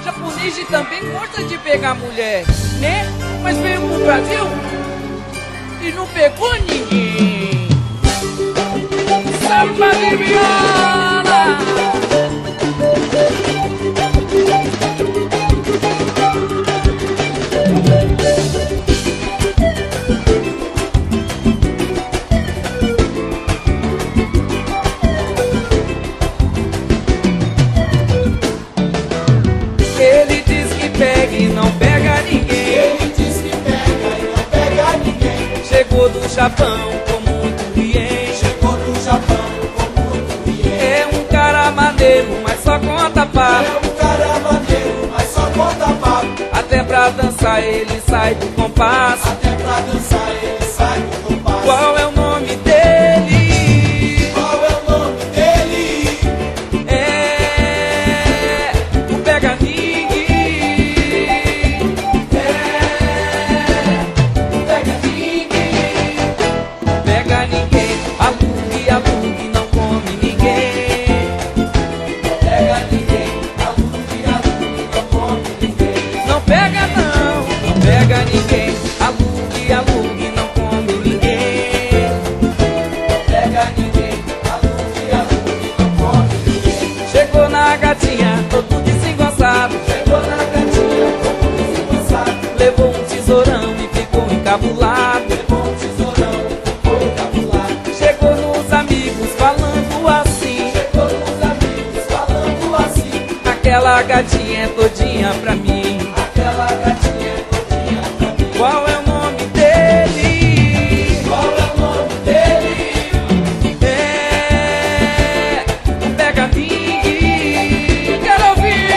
Japonês também gosta de pegar mulher, né? Mas veio pro Brasil e não pegou ninguém. Samba de viola. Ele diz que pega e não pega ninguém. Ele diz que pega e não pega ninguém. Chegou do Japão com muito riei. Chegou do Japão com muito riei. É um cara maneiro, mas só conta papo. É um cara maneiro, mas só conta papo. Até pra dançar ele sai do compasso. Até pra dançar ele sai do compasso. Qual é o nome dele? Qual é o nome dele? É... Não pega ninguém. Não pega ninguém. Não pega ninguém. Alugue, alugue, não come ninguém. Não pega ninguém. Alugue, alugue, não come ninguém. Não pega não, não pega ninguém. Alugue, alugue, não come ninguém. Não pega ninguém. Alugue, alugue, não come ninguém. Chegou na gatinha, todo desengonçado. Chegou na gatinha, como desengonçado. Levou um tesourão e ficou encabulado. Levou um tesourão, ficou encabulado. Chegou nos amigos falando assim. Chegou nos amigos falando assim. Aquela gatinha é todinha pra mim. Aquela gatinha é todinha pra mim. Qual é o nome dele? Qual é o nome dele? É... Não pega ninguém. Quero ouvir.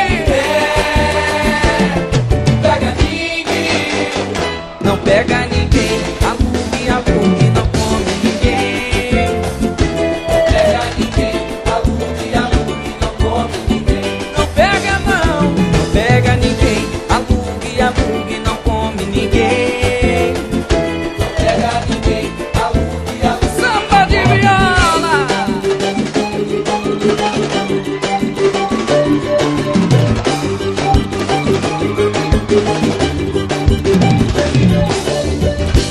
Não pega ninguém. Não pega ninguém. Alugue, alugue, não come ninguém. Não pega ninguém. Alugue, alugue, não come ninguém. Não pega não, não pega ninguém. Alugue, alugue, não come ninguém. Não pega ninguém. Alugue, alugue. Samba de viola.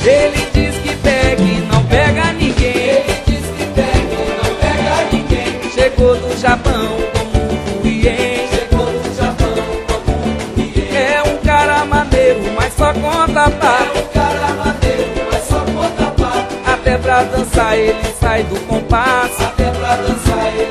Ele diz que pega e não pega ninguém. Ele diz que pega e não pega ninguém. Chegou do Japão como um riei. Chegou no Japão como um riei. É um cara maneiro, mas só conta É papo. um cara maneiro, mas só conta papo. Até pra dançar ele sai do compasso. Até pra dançar ele